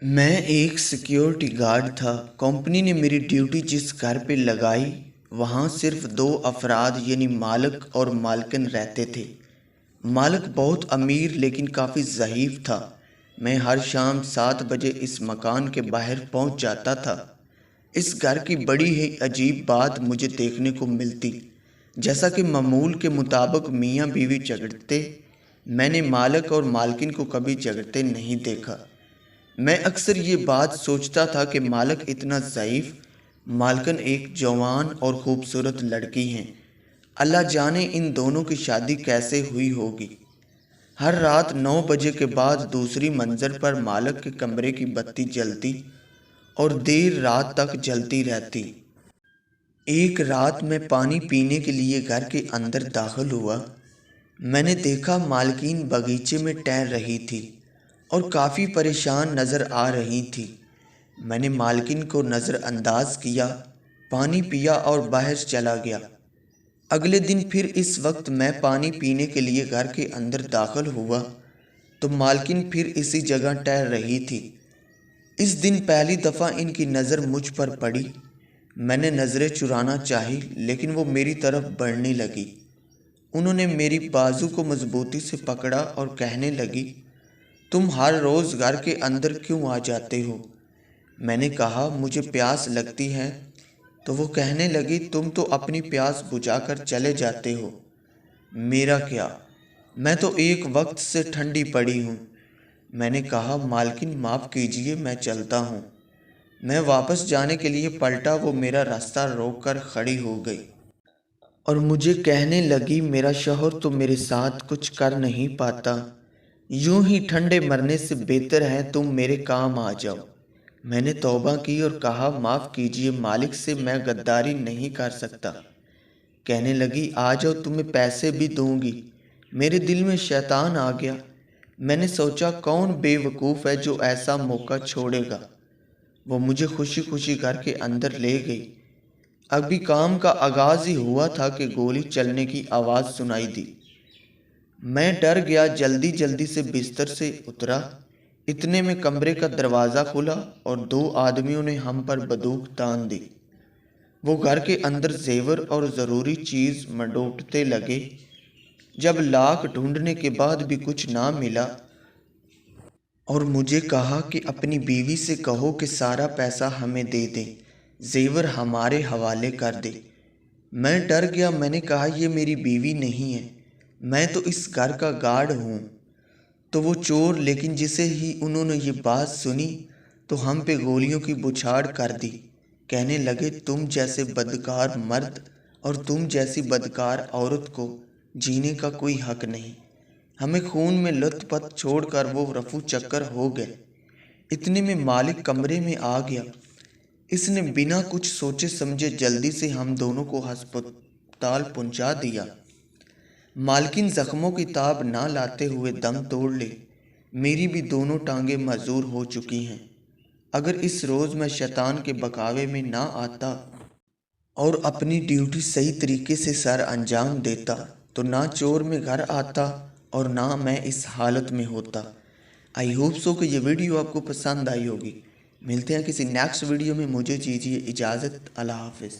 मैं एक security guard था। कंपनी ने मेरी ड्यूटी जिस घर पे लगाई वहाँ सिर्फ दो अफराद यानी मालिक और मालकिन रहते थे। मालिक बहुत अमीर लेकिन काफ़ी ज़ईफ़ था। मैं हर शाम 7 बजे इस मकान के बाहर पहुँच जाता था। इस घर की बड़ी ही अजीब बात मुझे देखने को मिलती। जैसा कि मामूल के मुताबिक मियाँ बीवी झगड़ते, मैंने मालिक और मालकिन को कभी झगड़ते नहीं देखा। मैं अक्सर ये बात सोचता था कि मालिक इतना ज़ईफ़, मालकिन एक जवान और ख़ूबसूरत लड़की हैं। अल्लाह जाने इन दोनों की शादी कैसे हुई होगी। हर रात 9 बजे के बाद दूसरी मंजिल पर मालिक के कमरे की बत्ती जलती और देर रात तक जलती रहती। एक रात मैं पानी पीने के लिए घर के अंदर दाखिल हुआ। मैंने देखा मालकिन बगीचे में टहल रही थी और काफ़ी परेशान नज़र आ रही थी। मैंने मालकिन को नज़रअंदाज किया, पानी पिया और बाहर चला गया। अगले दिन फिर इस वक्त मैं पानी पीने के लिए घर के अंदर दाखिल हुआ तो मालकिन फिर इसी जगह टहल रही थी। इस दिन पहली दफ़ा इनकी नज़र मुझ पर पड़ी। मैंने नज़रें चुराना चाही लेकिन वो मेरी तरफ बढ़ने लगी। उन्होंने मेरी बाजू को मजबूती से पकड़ा और कहने लगी, तुम हर रोज़ घर के अंदर क्यों आ जाते हो? मैंने कहा, मुझे प्यास लगती है। तो वो कहने लगी, तुम तो अपनी प्यास बुझाकर चले जाते हो। मेरा क्या, मैं तो एक वक्त से ठंडी पड़ी हूँ। मैंने कहा, मालकिन माफ़ कीजिए, मैं चलता हूँ। मैं वापस जाने के लिए पलटा, वो मेरा रास्ता रोक कर खड़ी हो गई और मुझे कहने लगी, मेरा शौहर तो मेरे साथ कुछ कर नहीं पाता, यूं ही ठंडे मरने से बेहतर है तुम मेरे काम आ जाओ। मैंने तौबा की और कहा, माफ़ कीजिए, मालिक से मैं गद्दारी नहीं कर सकता। कहने लगी, आ जाओ, तुम्हें पैसे भी दूंगी। मेरे दिल में शैतान आ गया। मैंने सोचा, कौन बेवकूफ़ है जो ऐसा मौका छोड़ेगा। वो मुझे खुशी खुशी घर के अंदर ले गई। अभी काम का आगाज़ ही हुआ था कि गोली चलने की आवाज़ सुनाई दी। मैं डर गया, जल्दी जल्दी से बिस्तर से उतरा। इतने में कमरे का दरवाज़ा खुला और 2 आदमियों ने हम पर बंदूक तान दी। वो घर के अंदर जेवर और ज़रूरी चीज़ मडोटते लगे। जब लाख ढूंढने के बाद भी कुछ ना मिला और मुझे कहा कि अपनी बीवी से कहो कि सारा पैसा हमें दे दे, जेवर हमारे हवाले कर दे। मैं डर गया। मैंने कहा, ये मेरी बीवी नहीं है, मैं तो इस घर का गार्ड हूँ। तो वो चोर, लेकिन जिसे ही उन्होंने ये बात सुनी तो हम पे गोलियों की बौछार कर दी। कहने लगे, तुम जैसे बदकार मर्द और तुम जैसी बदकार औरत को जीने का कोई हक नहीं। हमें खून में लथपथ छोड़कर वो रफू चक्कर हो गए। इतने में मालिक कमरे में आ गया। इसने बिना कुछ सोचे समझे जल्दी से हम दोनों को अस्पताल पहुंचा दिया। मालकिन जख्मों की ताब ना लाते हुए दम तोड़ ले। मेरी भी दोनों टांगें मजूर हो चुकी हैं। अगर इस रोज़ मैं शैतान के बकावे में ना आता और अपनी ड्यूटी सही तरीके से सर अंजाम देता तो ना चोर में घर आता और ना मैं इस हालत में होता। आई होप सो कि ये वीडियो आपको पसंद आई होगी। मिलते हैं किसी नेक्स्ट वीडियो में। मुझे दीजिए इजाज़त। अल्लाह हाफिज़।